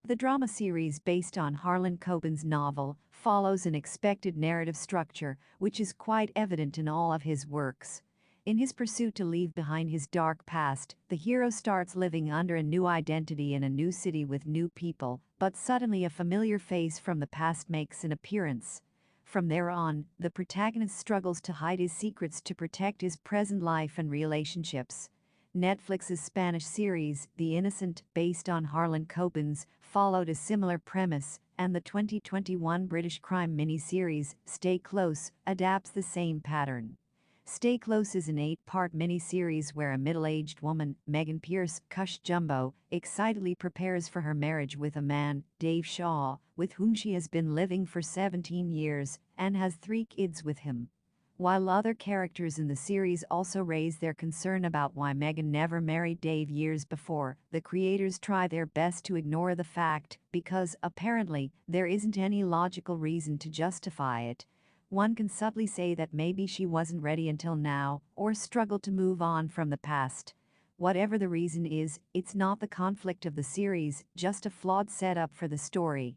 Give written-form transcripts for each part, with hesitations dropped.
The drama series based on Harlan Coben's novel follows an expected narrative structure which is quite evident in all of his works. In his pursuit to leave behind his dark past, the hero starts living under a new identity in a new city with new people, but suddenly a familiar face from the past makes an appearance. From there on, the protagonist struggles to hide his secrets to protect his present life and relationships. Netflix's Spanish series, The Innocent, based on Harlan Coben's, followed a similar premise, and the 2021 British crime miniseries, Stay Close, adapts the same pattern. Stay Close is an 8-part miniseries where a middle-aged woman, Megan Pierce, Cush Jumbo, excitedly prepares for her marriage with a man, Dave Shaw, with whom she has been living for 17 years, and has 3 kids with him. While other characters in the series also raise their concern about why Megan never married Dave years before, the creators try their best to ignore the fact because, apparently, there isn't any logical reason to justify it. One can subtly say that maybe she wasn't ready until now, or struggled to move on from the past. Whatever the reason is, it's not the conflict of the series, just a flawed setup for the story.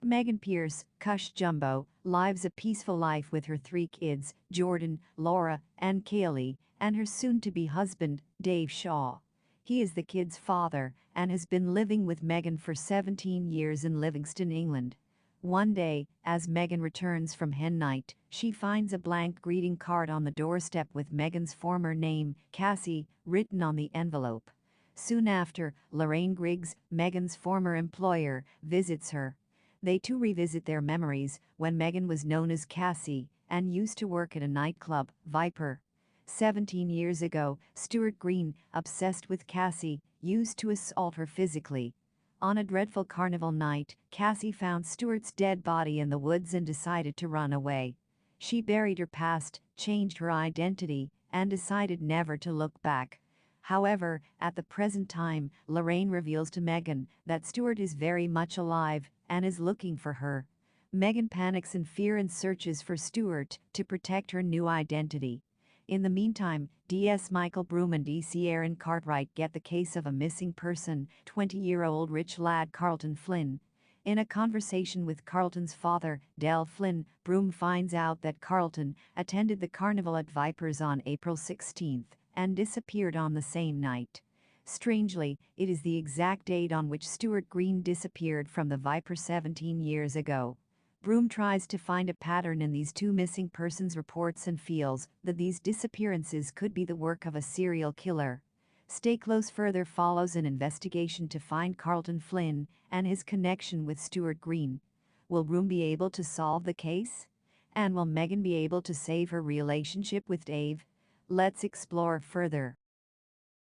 Megan Pierce, Cush Jumbo, lives a peaceful life with her 3 kids, Jordan, Laura, and Kaylee, and her soon-to-be husband, Dave Shaw. He is the kids' father and has been living with Megan for 17 years in Livingston, England. One day, as Megan returns from hen night, she finds a blank greeting card on the doorstep with Megan's former name, Cassie, written on the envelope. Soon after, Lorraine Griggs, Megan's former employer, visits her. They too revisit their memories when Megan was known as Cassie and used to work at a nightclub, Viper. 17 years ago, Stewart Green, obsessed with Cassie, used to assault her physically. On a dreadful carnival night, Cassie found Stewart's dead body in the woods and decided to run away. She buried her past, changed her identity, and decided never to look back. However, at the present time, Lorraine reveals to Megan that Stewart is very much alive and is looking for her. Megan panics in fear and searches for Stewart to protect her new identity. In the meantime, D.S. Michael Broom and D.C. Aaron Cartwright get the case of a missing person, 20-year-old rich lad Carlton Flyn. In a conversation with Carlton's father, Del Flynn, Broom finds out that Carlton attended the carnival at Vipers on April 16 and disappeared on the same night. Strangely, it is the exact date on which Stewart Green disappeared from the Viper 17 years ago. Broom tries to find a pattern in these 2 missing persons reports and feels that these disappearances could be the work of a serial killer. Stay Close further follows an investigation to find Carlton Flyn and his connection with Stewart Green. Will Broom be able to solve the case? And will Megan be able to save her relationship with Dave? Let's explore further.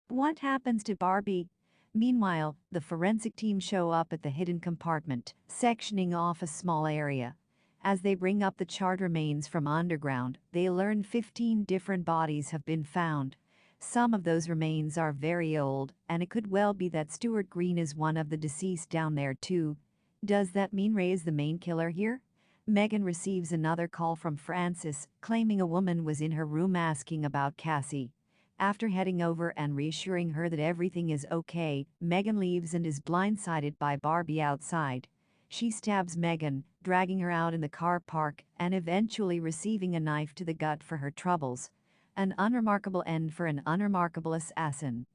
What happens to Barbie? Meanwhile, the forensic team show up at the hidden compartment, sectioning off a small area. As they bring up the charred remains from underground, they learn 15 different bodies have been found. Some of those remains are very old, and it could well be that Stewart Green is one of the deceased down there too. Does that mean Ray is the main killer here? Megan receives another call from Frances, claiming a woman was in her room asking about Cassie. After heading over and reassuring her that everything is okay, Megan leaves and is blindsided by Barbie outside. She stabs Megan, dragging her out in the car park and eventually receiving a knife to the gut for her troubles. An unremarkable end for an unremarkable assassin.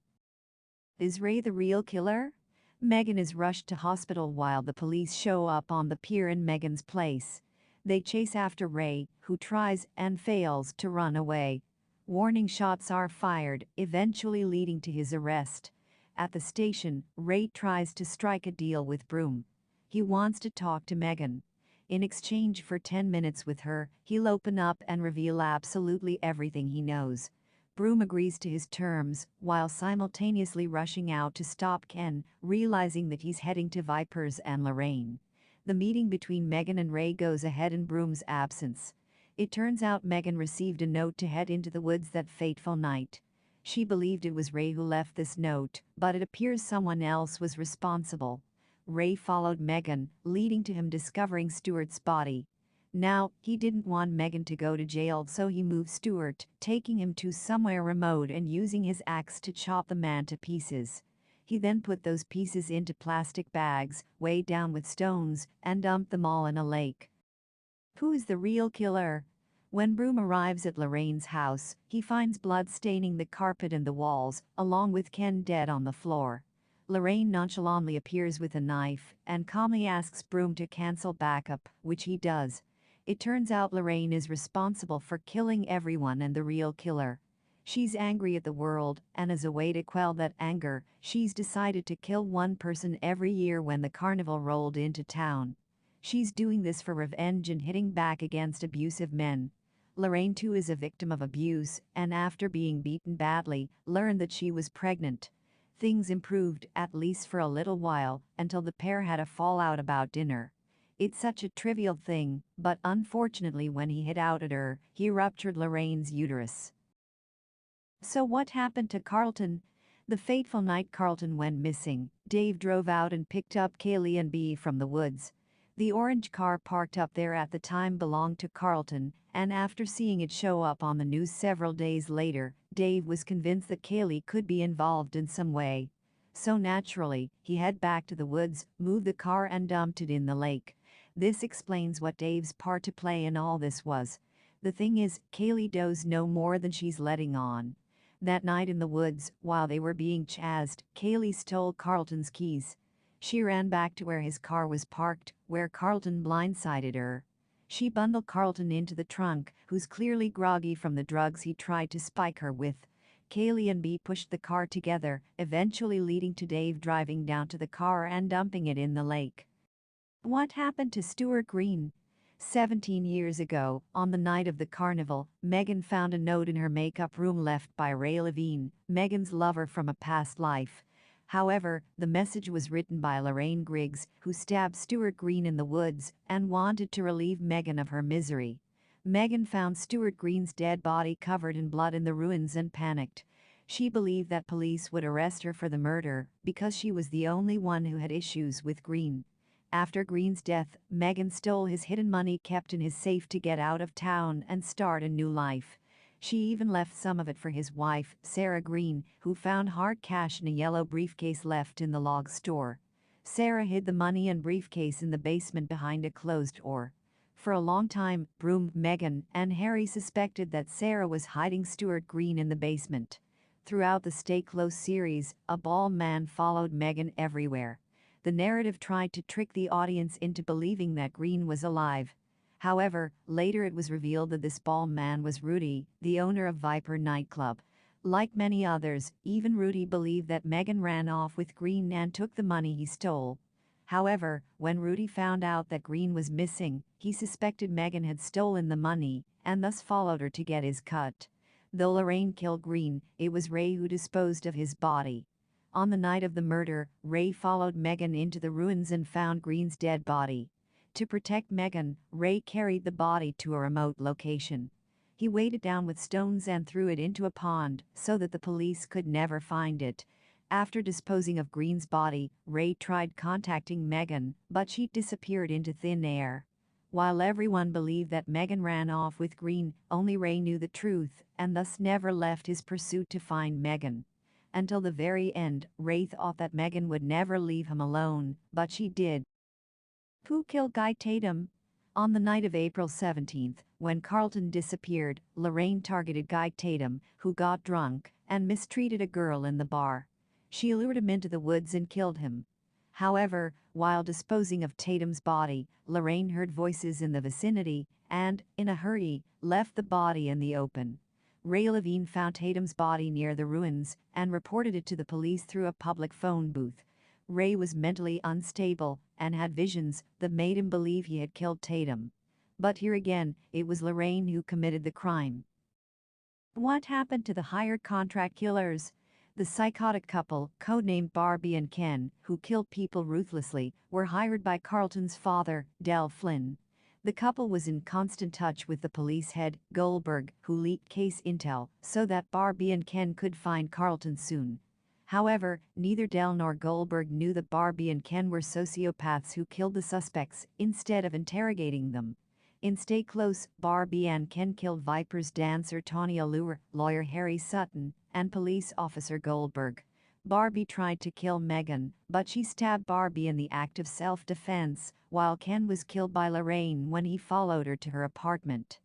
Is Ray the real killer? Megan is rushed to hospital while the police show up on the pier in Megan's place. They chase after Ray, who tries and fails to run away. Warning shots are fired, eventually leading to his arrest. At the station, Ray tries to strike a deal with Broom. He wants to talk to Megan. In exchange for 10 minutes with her, he'll open up and reveal absolutely everything he knows. Broom agrees to his terms, while simultaneously rushing out to stop Ken, realizing that he's heading to Vipers and Lorraine. The meeting between Megan and Ray goes ahead in Broom's absence. It turns out Megan received a note to head into the woods that fateful night. She believed it was Ray who left this note, but it appears someone else was responsible. Ray followed Megan, leading to him discovering Stewart's body. Now, he didn't want Megan to go to jail, so he moved Stewart, taking him to somewhere remote and using his axe to chop the man to pieces. He then put those pieces into plastic bags, weighed down with stones, and dumped them all in a lake. Who is the real killer? When Broom arrives at Lorraine's house, he finds blood staining the carpet and the walls, along with Ken dead on the floor. Lorraine nonchalantly appears with a knife and calmly asks Broom to cancel backup, which he does. It turns out Lorraine is responsible for killing everyone and the real killer. She's angry at the world, and as a way to quell that anger, she's decided to kill one person every year when the carnival rolled into town. She's doing this for revenge and hitting back against abusive men. Lorraine too is a victim of abuse, and after being beaten badly, learned that she was pregnant. Things improved, at least for a little while, until the pair had a fallout about dinner. It's such a trivial thing, but unfortunately when he hit out at her, he ruptured Lorraine's uterus. So what happened to Carlton? The fateful night Carlton went missing, Dave drove out and picked up Kaylee and Bea from the woods. The orange car parked up there at the time belonged to Carlton, and after seeing it show up on the news several days later, Dave was convinced that Kaylee could be involved in some way. So naturally, he headed back to the woods, moved the car and dumped it in the lake. This explains what Dave's part to play in all this was. The thing is, Kaylee does no more than she's letting on. That night in the woods, while they were being chased, Kaylee stole Carlton's keys. She ran back to where his car was parked, where Carlton blindsided her. She bundled Carlton into the trunk, who's clearly groggy from the drugs he tried to spike her with. Kaylee and Bea pushed the car together, eventually leading to Dave driving down to the car and dumping it in the lake. What happened to Stewart Green? 17 years ago, on the night of the carnival, Megan found a note in her makeup room left by Ray Levine, Megan's lover from a past life. However, the message was written by Lorraine Griggs, who stabbed Stewart Green in the woods and wanted to relieve Megan of her misery. Megan found Stewart Green's dead body covered in blood in the ruins and panicked. She believed that police would arrest her for the murder because she was the only one who had issues with Green. After Green's death, Megan stole his hidden money kept in his safe to get out of town and start a new life. She even left some of it for his wife, Sarah Green, who found hard cash in a yellow briefcase left in the log store. Sarah hid the money and briefcase in the basement behind a closed door. For a long time, Broom, Megan, and Harry suspected that Sarah was hiding Stewart Green in the basement. Throughout the Stay Close series, a bald man followed Megan everywhere. The narrative tried to trick the audience into believing that Green was alive. However, later it was revealed that this bald man was Rudy, the owner of Viper nightclub. Like many others, even Rudy believed that Megan ran off with Green and took the money he stole. However, when Rudy found out that Green was missing, he suspected Megan had stolen the money and thus followed her to get his cut. Though Lorraine killed Green, it was Ray who disposed of his body. On the night of the murder, Ray followed Megan into the ruins and found Green's dead body. To protect Megan, Ray carried the body to a remote location. He weighed it down with stones and threw it into a pond so that the police could never find it. After disposing of Green's body, Ray tried contacting Megan, but she disappeared into thin air. While everyone believed that Megan ran off with Green, only Ray knew the truth and thus never left his pursuit to find Megan. Until the very end, Ray thought that Megan would never leave him alone, but she did. Who killed Guy Tatum? On the night of April 17th, when Carlton disappeared, Lorraine targeted Guy Tatum, who got drunk and mistreated a girl in the bar. She lured him into the woods and killed him. However, while disposing of Tatum's body, Lorraine heard voices in the vicinity and, in a hurry, left the body in the open. Ray Levine found Tatum's body near the ruins and reported it to the police through a public phone booth. Ray was mentally unstable and had visions that made him believe he had killed Tatum. But here again, it was Lorraine who committed the crime. What happened to the hired contract killers? The psychotic couple, codenamed Barbie and Ken, who killed people ruthlessly, were hired by Carlton's father, Del Flynn. The couple was in constant touch with the police head, Goldberg, who leaked case intel so that Barbie and Ken could find Carlton soon. However, neither Del nor Goldberg knew that Barbie and Ken were sociopaths who killed the suspects instead of interrogating them. In Stay Close, Barbie and Ken killed Viper's dancer Tony Allure, lawyer Harry Sutton, and police officer Goldberg. Barbie tried to kill Megan, but she stabbed Barbie in the act of self-defense, while Ken was killed by Lorraine when he followed her to her apartment.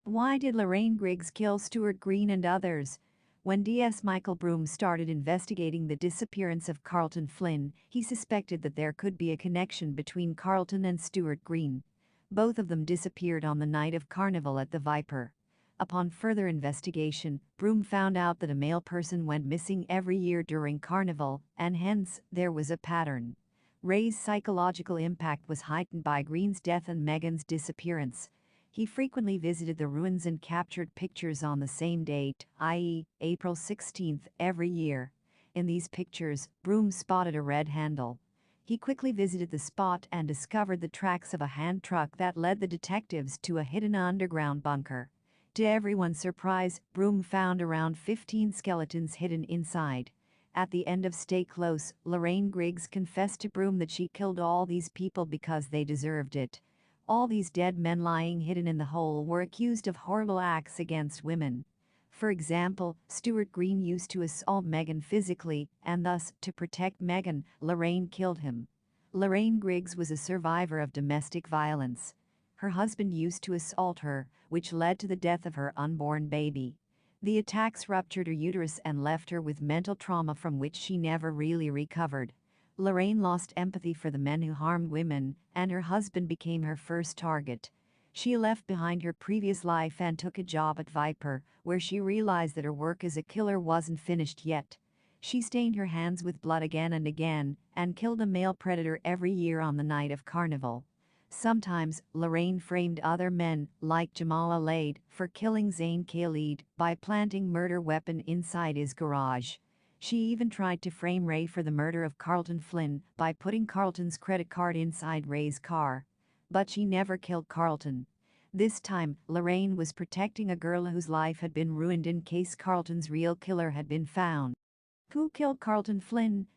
Why did Lorraine Griggs kill Stewart Green and others? When DS Michael Broom started investigating the disappearance of Carlton Flyn, he suspected that there could be a connection between Carlton and Stewart Green. Both of them disappeared on the night of Carnival at the Viper. Upon further investigation, Broom found out that a male person went missing every year during Carnival, and hence, there was a pattern. Ray's psychological impact was heightened by Green's death and Megan's disappearance. He frequently visited the ruins and captured pictures on the same date, i.e., April 16, every year. In these pictures, Broom spotted a red handle. He quickly visited the spot and discovered the tracks of a hand truck that led the detectives to a hidden underground bunker. To everyone's surprise, Broom found around 15 skeletons hidden inside. At the end of Stay Close, Lorraine Griggs confessed to Broom that she killed all these people because they deserved it. All these dead men lying hidden in the hole were accused of horrible acts against women. For example, Stewart Green used to assault Megan physically, and thus, to protect Megan, Lorraine killed him. Lorraine Griggs was a survivor of domestic violence. Her husband used to assault her, which led to the death of her unborn baby. The attacks ruptured her uterus and left her with mental trauma from which she never really recovered. Lorraine lost empathy for the men who harmed women, and her husband became her first target. She left behind her previous life and took a job at Viper, where she realized that her work as a killer wasn't finished yet. She stained her hands with blood again and again, and killed a male predator every year on the night of Carnival. Sometimes, Lorraine framed other men, like Jamal Alaid, for killing Zane Khalid by planting murder weapon inside his garage. She even tried to frame Ray for the murder of Carlton Flyn by putting Carlton's credit card inside Ray's car. But she never killed Carlton. This time, Lorraine was protecting a girl whose life had been ruined in case Carlton's real killer had been found. Who killed Carlton Flyn?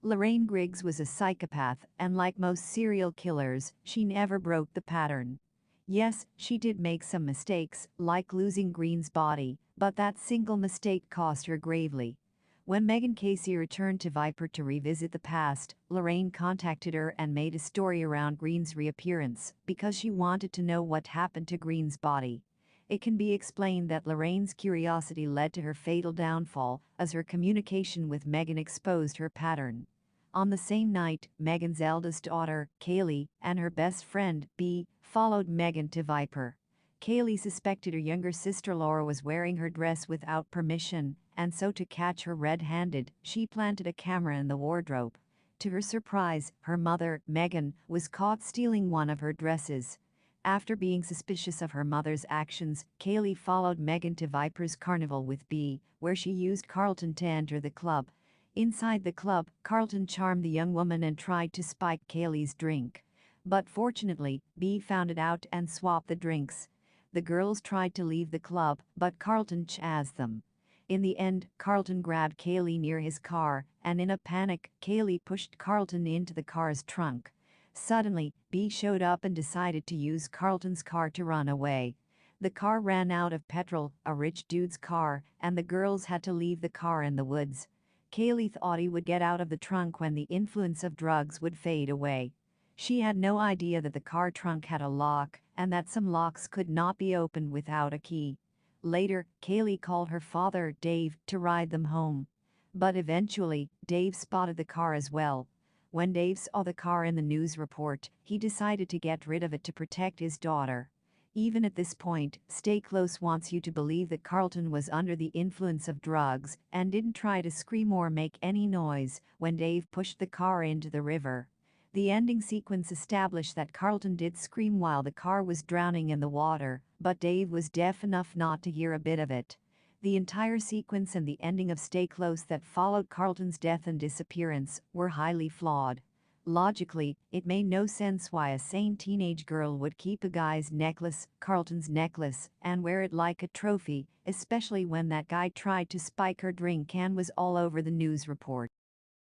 Lorraine Griggs was a psychopath, and like most serial killers, she never broke the pattern. Yes, she did make some mistakes, like losing Green's body, but that single mistake cost her gravely. When Megan Casey returned to Viper to revisit the past, Lorraine contacted her and made a story around Green's reappearance because she wanted to know what happened to Green's body. It can be explained that Lorraine's curiosity led to her fatal downfall, as her communication with Megan exposed her pattern. On the same night, Megan's eldest daughter, Kaylee, and her best friend, Bea, followed Megan to Viper. Kaylee suspected her younger sister Laura was wearing her dress without permission, and so to catch her red-handed, she planted a camera in the wardrobe. To her surprise, her mother, Megan, was caught stealing one of her dresses. After being suspicious of her mother's actions, Kaylee followed Megan to Viper's Carnival with Bea, where she used Carlton to enter the club. Inside the club, Carlton charmed the young woman and tried to spike Kaylee's drink. But fortunately, Bea found it out and swapped the drinks. The girls tried to leave the club, but Carlton chased them. In the end, Carlton grabbed Kaylee near his car, and in a panic, Kaylee pushed Carlton into the car's trunk. Suddenly, Bea showed up and decided to use Carlton's car to run away. The car ran out of petrol, a rich dude's car, and the girls had to leave the car in the woods. Kaylee thought he would get out of the trunk when the influence of drugs would fade away. She had no idea that the car trunk had a lock, and that some locks could not be opened without a key. Later, Kaylee called her father, Dave, to ride them home. But eventually, Dave spotted the car as well. When Dave saw the car in the news report, he decided to get rid of it to protect his daughter. Even at this point, Stay Close wants you to believe that Carlton was under the influence of drugs and didn't try to scream or make any noise when Dave pushed the car into the river. The ending sequence established that Carlton did scream while the car was drowning in the water, but Dave was deaf enough not to hear a bit of it. The entire sequence and the ending of Stay Close that followed Carlton's death and disappearance were highly flawed. Logically, it made no sense why a sane teenage girl would keep a guy's necklace, Carlton's necklace, and wear it like a trophy, especially when that guy tried to spike her drink and was all over the news report.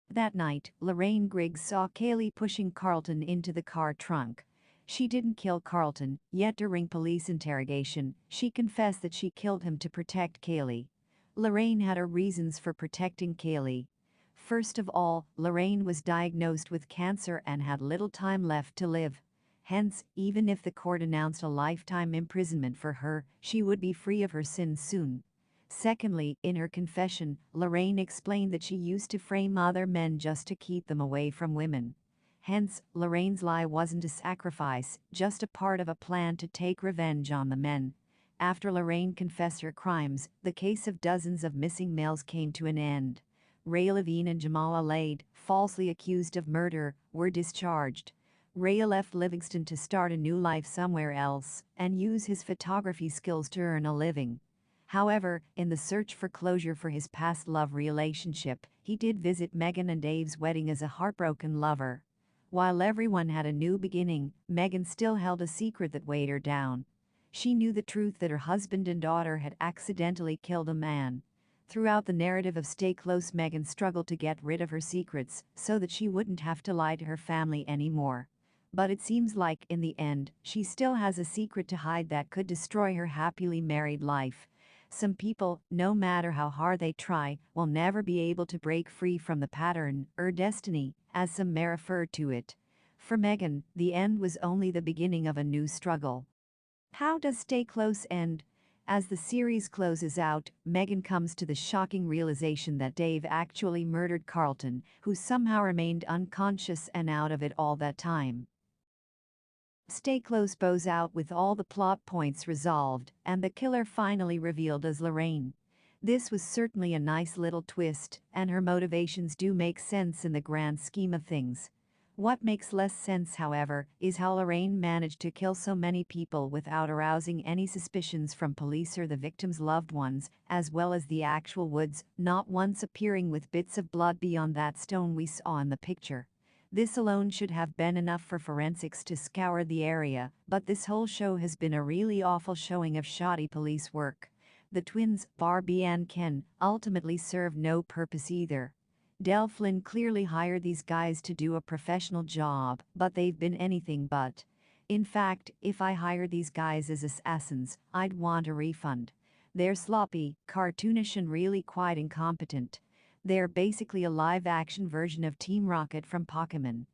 That night, Lorraine Griggs saw Kaylee pushing Carlton into the car trunk. She didn't kill Carlton, yet during police interrogation, she confessed that she killed him to protect Kaylee. Lorraine had her reasons for protecting Kaylee. First of all, Lorraine was diagnosed with cancer and had little time left to live. Hence, even if the court announced a lifetime imprisonment for her, she would be free of her sins soon. Secondly, in her confession, Lorraine explained that she used to frame other men just to keep them away from women. Hence, Lorraine's lie wasn't a sacrifice, just a part of a plan to take revenge on the men. After Lorraine confessed her crimes, the case of dozens of missing males came to an end. Ray Levine and Jamal Alaid, falsely accused of murder, were discharged. Ray left Livingston to start a new life somewhere else and use his photography skills to earn a living. However, in the search for closure for his past love relationship, he did visit Megan and Dave's wedding as a heartbroken lover. While everyone had a new beginning, Megan still held a secret that weighed her down. She knew the truth that her husband and daughter had accidentally killed a man. Throughout the narrative of Stay Close, Megan struggled to get rid of her secrets so that she wouldn't have to lie to her family anymore. But it seems like, in the end, she still has a secret to hide that could destroy her happily married life. Some people, no matter how hard they try, will never be able to break free from the pattern, or destiny, as some may refer to it. For Megan, the end was only the beginning of a new struggle. How does Stay Close end? As the series closes out, Megan comes to the shocking realization that Dave actually murdered Carlton, who somehow remained unconscious and out of it all that time. Stay Close bows out with all the plot points resolved and the killer finally revealed as Lorraine. This was certainly a nice little twist, and her motivations do make sense in the grand scheme of things. What makes less sense, however, is how Lorraine managed to kill so many people without arousing any suspicions from police or the victims' loved ones, as well as the actual Woods, not once appearing with bits of blood beyond that stone we saw in the picture. This alone should have been enough for forensics to scour the area, but this whole show has been a really awful showing of shoddy police work. The twins, Barbie and Ken, ultimately serve no purpose either. Del Flynn clearly hired these guys to do a professional job, but they've been anything but. In fact, if I hired these guys as assassins, I'd want a refund. They're sloppy, cartoonish, and really quite incompetent. They're basically a live-action version of Team Rocket from Pokémon.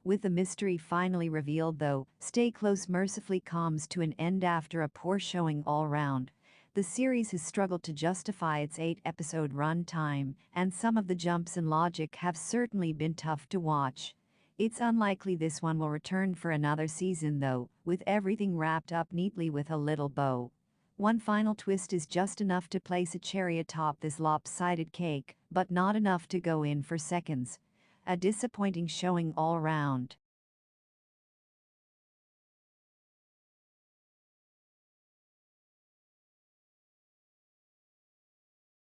With the mystery finally revealed, though, Stay Close mercifully comes to an end after a poor showing all round. The series has struggled to justify its 8-episode run time, and some of the jumps in logic have certainly been tough to watch. It's unlikely this one will return for another season, though, with everything wrapped up neatly with a little bow. One final twist is just enough to place a cherry atop this lopsided cake, but not enough to go in for seconds. A disappointing showing all round.